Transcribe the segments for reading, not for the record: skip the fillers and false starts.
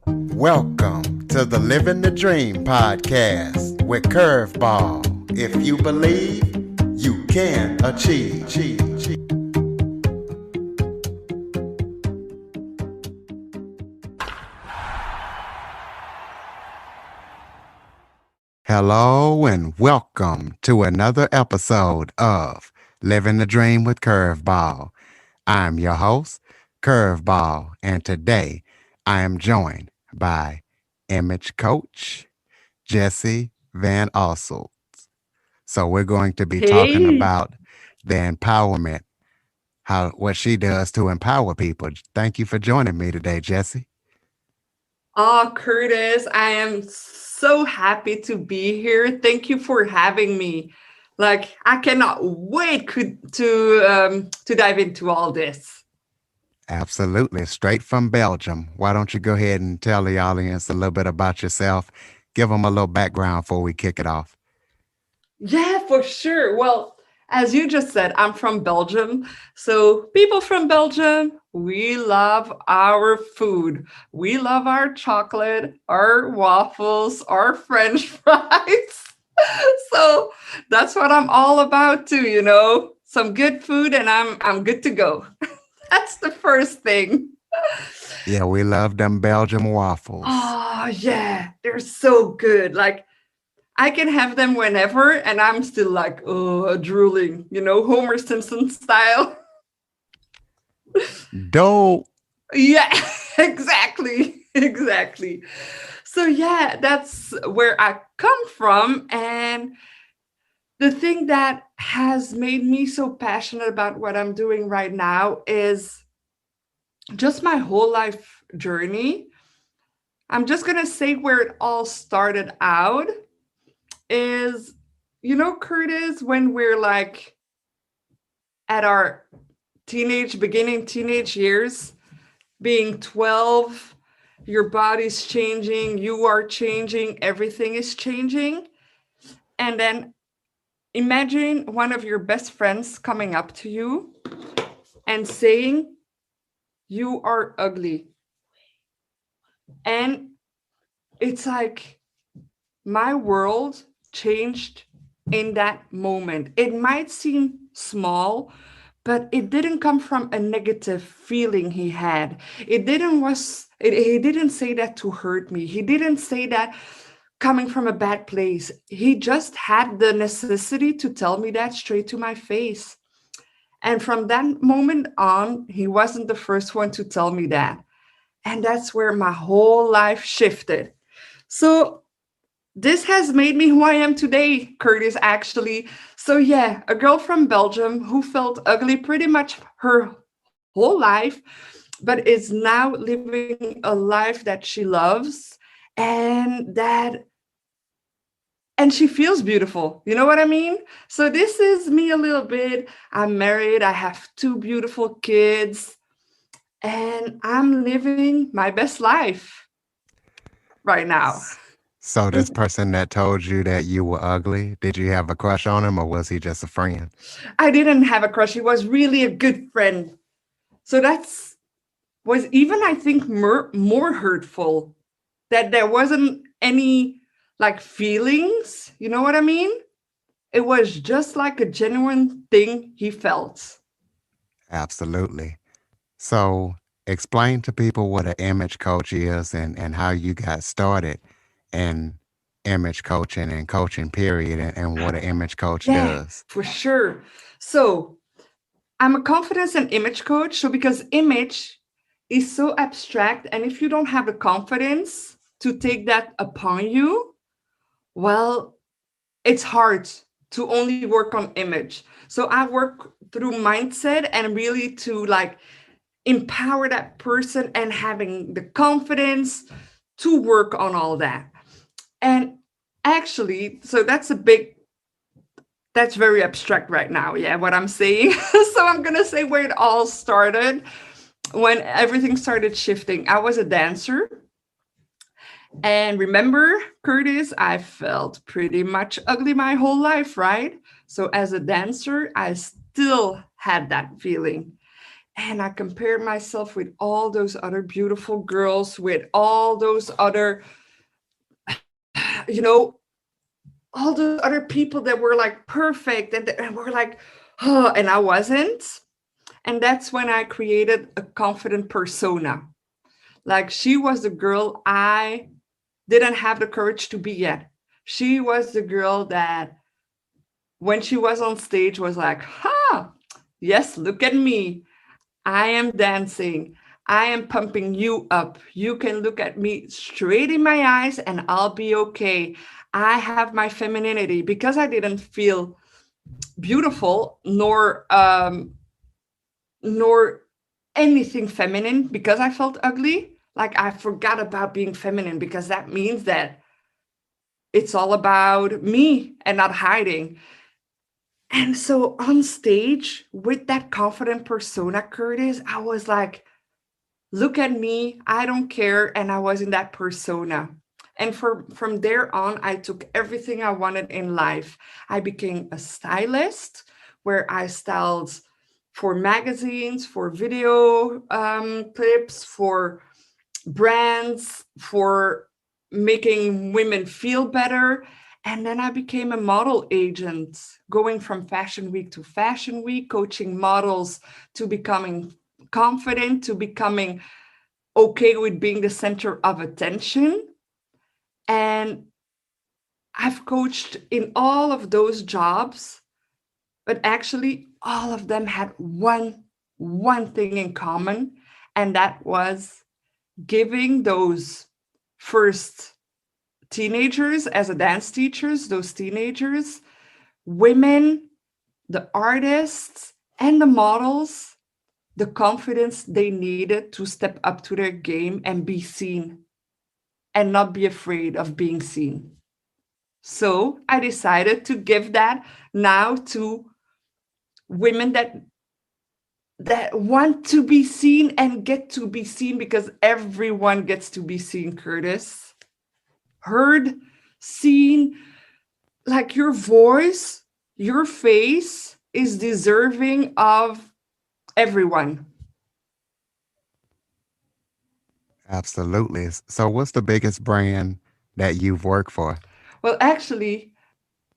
Welcome to the Living the Dream podcast with Curveball. If you believe, you can achieve. Hello and welcome to another episode of Living the Dream with Curveball. I'm your host, Curveball, and today I am joined by image coach Jessie Osselt. So we're going to be talking Hey, about the empowerment, what she does to empower people. Thank you for joining me today, Jessie. Curtis, I am so happy to be here. Thank you for having me. Like, I cannot wait to dive into all this. Absolutely. Straight from Belgium. Why don't you go ahead and tell the audience a little bit about yourself? Give them a little background before we kick it off. Yeah, for sure. Well, as you just said, I'm from Belgium. So, people from Belgium, we love our food. We love our chocolate, our waffles, our French fries. So, that's what I'm all about too. Some good food and I'm good to go. That's the first thing. Yeah, we love them Belgium waffles. Oh, yeah, they're so good. Like, I can have them whenever, and I'm still like, oh, drooling, Homer Simpson style. Dope. Yeah, exactly. Exactly. So, yeah, that's where I come from. And the thing that has made me so passionate about what I'm doing right now is just my whole life journey. I'm just going to say where it all started out is, Curtis, when we're like at our beginning teenage years, being 12, your body's changing, you are changing, everything is changing. And then imagine one of your best friends coming up to you and saying, you are ugly. And it's like my world changed in that moment. It might seem small, but it didn't come from a negative feeling he had. He didn't say that to hurt me. He didn't say that coming from a bad place. He just had the necessity to tell me that straight to my face. And from that moment on, he wasn't the first one to tell me that. And that's where my whole life shifted. So this has made me who I am today, Curtis, actually. So, yeah, a girl from Belgium who felt ugly pretty much her whole life, but is now living a life that she loves and she feels beautiful. You know what I mean? So, this is me a little bit. I'm married, I have two beautiful kids, and I'm living my best life right now. So this person that told you that you were ugly, did you have a crush on him or was he just a friend? I didn't have a crush. He was really a good friend. So that's was even I think more hurtful that there wasn't any like feelings. You know what I mean? It was just like a genuine thing he felt. Absolutely. So explain to people what an image coach is and how you got started in image coaching and coaching period and what an image coach Yeah, does. for sure. So I'm a confidence and image coach. So because image is so abstract, and if you don't have the confidence to take that upon you, well, it's hard to only work on image. So I work through mindset and really to like empower that person and having the confidence to work on all that. And actually, so that's very abstract right now. Yeah, what I'm saying. So I'm going to say where it all started when everything started shifting. I was a dancer. And remember, Curtis, I felt pretty much ugly my whole life, right? So as a dancer, I still had that feeling. And I compared myself with all those other beautiful girls, with all those other, you know, all those other people that were like perfect and were like, oh, and I wasn't. And that's when I created a confident persona. Like she was the girl I didn't have the courage to be yet. She was the girl that when she was on stage was like, huh, yes, look at me. I am dancing. I am pumping you up. You can look at me straight in my eyes and I'll be okay. I have my femininity because I didn't feel beautiful nor anything feminine because I felt ugly. Like I forgot about being feminine because that means that it's all about me and not hiding. And so on stage with that confident persona, Curtis, I was like, look at me, I don't care. And I was in that persona. And from there on, I took everything I wanted in life. I became a stylist where I styled for magazines, for video clips, for brands, for making women feel better. And then I became a model agent, going from fashion week to fashion week, coaching models to becoming confident, to becoming okay with being the center of attention. And I've coached in all of those jobs, but actually all of them had one thing in common, and that was giving those first teenagers as a dance teachers, those teenagers, women, the artists, and the models, the confidence they needed to step up to their game and be seen and not be afraid of being seen. So I decided to give that now to women that want to be seen and get to be seen because everyone gets to be seen, Curtis. Heard, seen, like your voice, your face is deserving of everyone. Absolutely. So, what's the biggest brand that you've worked for? Well, actually,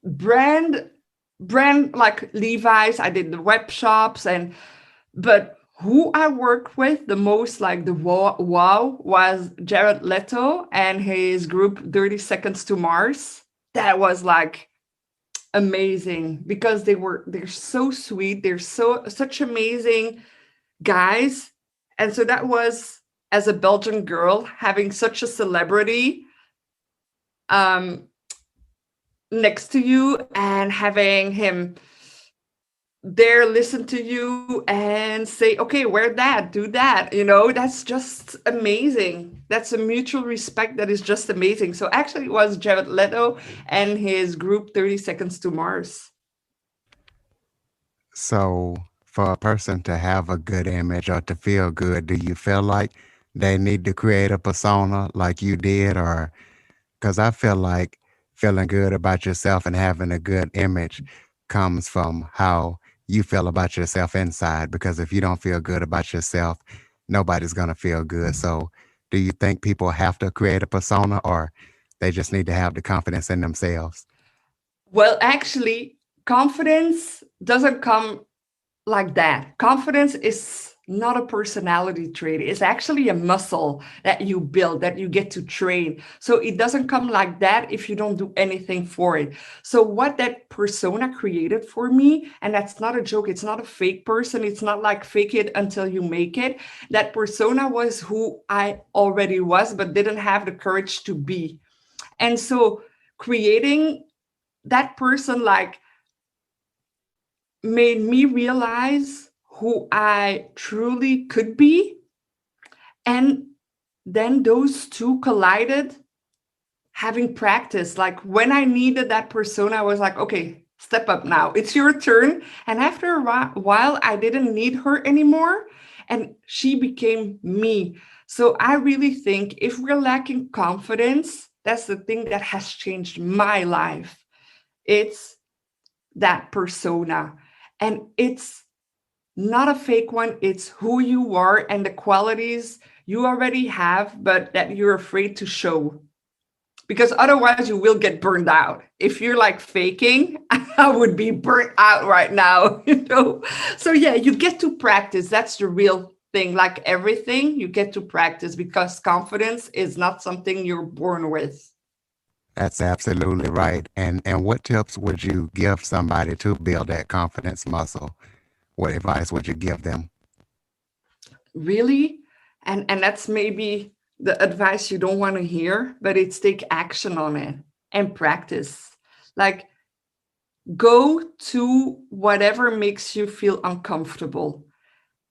brand brand like Levi's, I did the web shops and but who I worked with the most, like the wow, was Jared Leto and his group 30 Seconds to Mars. That was like amazing because they're so sweet, they're such amazing guys. And so that was, as a Belgian girl, having such a celebrity um next to you and having him there listen to you and say, okay, wear that, do that, that's just amazing. That's a mutual respect that is just amazing. So actually it was Jared Leto and his group 30 Seconds to Mars. So, for a person to have a good image or to feel good, do you feel like they need to create a persona like you did? Or because I feel like feeling good about yourself and having a good image comes from how you feel about yourself inside. Because if you don't feel good about yourself, nobody's going to feel good. So, do you think people have to create a persona or they just need to have the confidence in themselves? Well, actually, confidence doesn't come like that. Confidence is not a personality trait. It's actually a muscle that you build, that you get to train. So it doesn't come like that if you don't do anything for it. So what that persona created for me, and that's not a joke, it's not a fake person. It's not like fake it until you make it. That persona was who I already was, but didn't have the courage to be. And so creating that person like made me realize who I truly could be. And then those two collided, having practice. Like when I needed that persona, I was like, okay, step up now. It's your turn. And after a while, I didn't need her anymore. And she became me. So I really think if we're lacking confidence, that's the thing that has changed my life. It's that persona. And it's not a fake one. It's who you are and the qualities you already have, but that you're afraid to show. Because otherwise, you will get burned out. If you're like faking, I would be burnt out right now, you know? So, yeah, you get to practice. That's the real thing. Like everything, you get to practice because confidence is not something you're born with. That's absolutely right. And what tips would you give somebody to build that confidence muscle? What advice would you give them? Really? And that's maybe the advice you don't want to hear, but it's take action on it and practice. Like go to whatever makes you feel uncomfortable.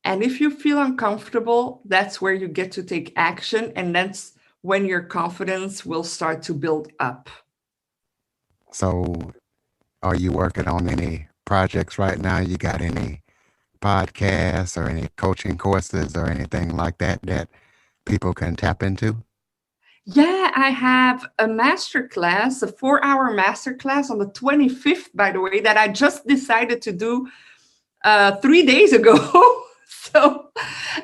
And if you feel uncomfortable, that's where you get to take action. And that's when your confidence will start to build up. So, are you working on any projects right now? You got any podcasts or any coaching courses or anything like that that people can tap into? Yeah, I have a master class, a 4 hour master class on the 25th, by the way, that I just decided to do 3 days ago. So,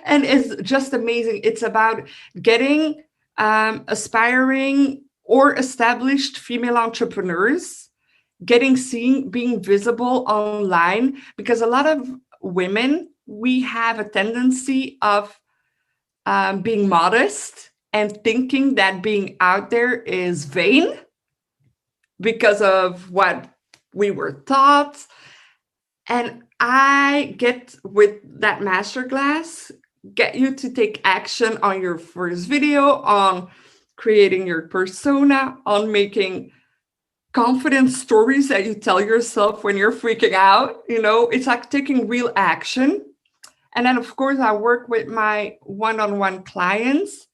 and it's just amazing. It's about getting aspiring or established female entrepreneurs, getting seen, being visible online, because a lot of women, we have a tendency of being modest and thinking that being out there is vain because of what we were taught. And I get with that masterclass, get you to take action on your first video, on creating your persona, on making confident stories that you tell yourself when you're freaking out. You know, it's like taking real action. And then, of course, I work with my one on one clients.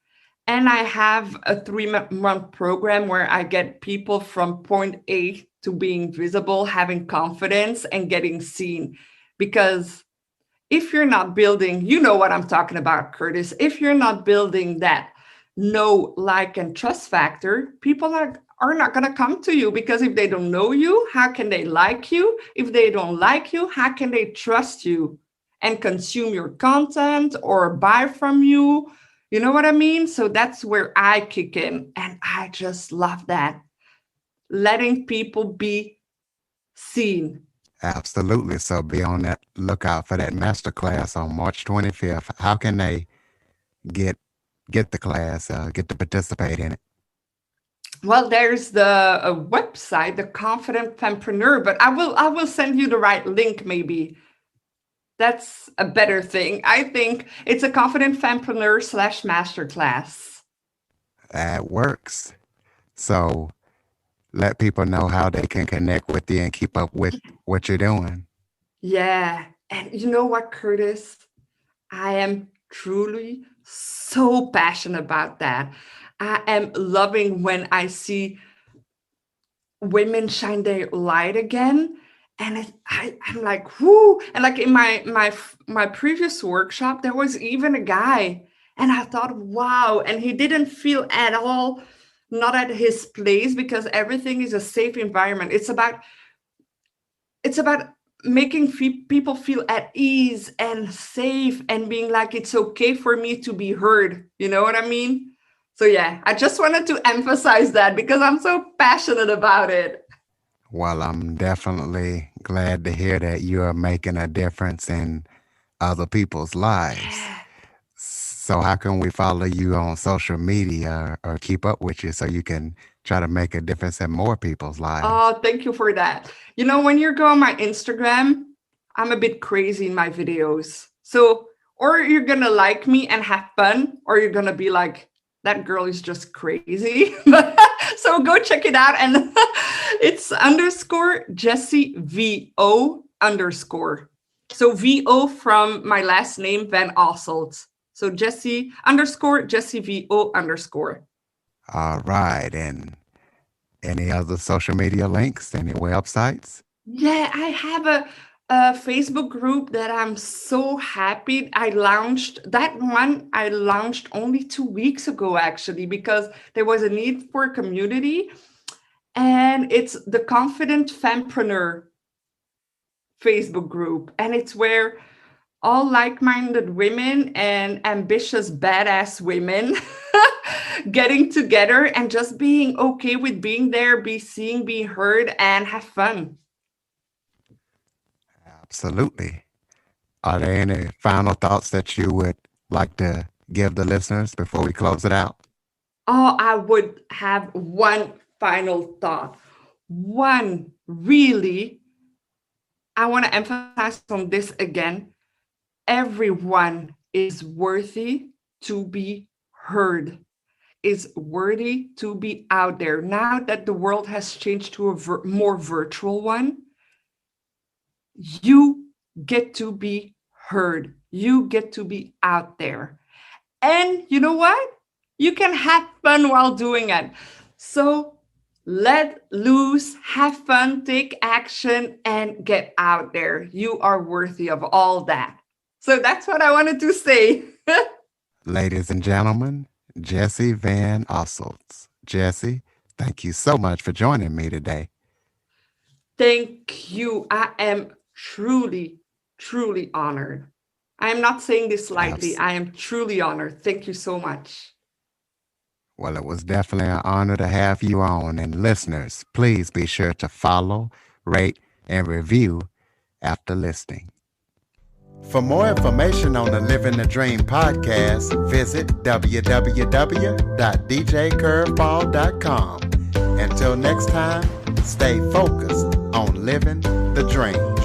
And I have a 3 month program where I get people from point A to being visible, having confidence, and getting seen. Because if you're not building, you know what I'm talking about, Curtis. If you're not building that know, like, and trust factor, people are not going to come to you because if they don't know you, how can they like you? If they don't like you, how can they trust you and consume your content or buy from you? You know what I mean? So that's where I kick in. And I just love that. Letting people be seen. Absolutely. So be on that lookout for that masterclass on March 25th. How can they get get the class, get to participate in it? Well, there's the website, the Confident Fempreneur, but I will send you the right link maybe. That's a better thing. I think it's a Confident Fempreneur slash masterclass. That works. So let people know how they can connect with you and keep up with what you're doing. Yeah. And you know what, Curtis? I am truly so passionate about that. I am loving when I see women shine their light again. And I'm like, whoo. And like in my previous workshop, there was even a guy. And I thought, wow. And he didn't feel at all not at his place because everything is a safe environment. It's about making people feel at ease and safe and being like it's okay for me to be heard. You know what I mean? So yeah, I just wanted to emphasize that because I'm so passionate about it. Well, I'm definitely glad to hear that you are making a difference in other people's lives. Yeah. So, how can we follow you on social media or keep up with you so you can try to make a difference in more people's lives? Oh, thank you for that. You know, when you go on my Instagram, I'm a bit crazy in my videos. So, or you're gonna like me and have fun, or you're gonna be like, that girl is just crazy. So go check it out. And it's underscore Jessie Vo underscore. So VO from my last name, Van Osselt. So Jessie underscore Jessie Vo underscore. All right. And any other social media links, any websites? Yeah, I have a Facebook group that I'm so happy I launched. That one I launched only 2 weeks ago, actually, because there was a need for a community. And it's the Confident Fempreneur Facebook group. And it's where all like-minded women and ambitious badass women getting together and just being okay with being there, be seen, be heard, and have fun. Absolutely. Are there any final thoughts that you would like to give the listeners before we close it out? Oh, I would have one final thought. One, really, I want to emphasize on this again. Everyone is worthy to be heard, is worthy to be out there. Now that the world has changed to a more virtual one, you get to be heard. You get to be out there. And you know what? You can have fun while doing it. So let loose, have fun, take action, and get out there. You are worthy of all that. So that's what I wanted to say. Ladies and gentlemen, Jessie Van Osselt. Jessie, thank you so much for joining me today. Thank you. I am truly, truly honored. I am not saying this lightly. Abs- I am truly honored. Thank you so much. Well, it was definitely an honor to have you on. And listeners, please be sure to follow, rate, and review after listening. For more information on the Living the Dream podcast, visit www.djcurveball.com. Until next time, stay focused on living the dream.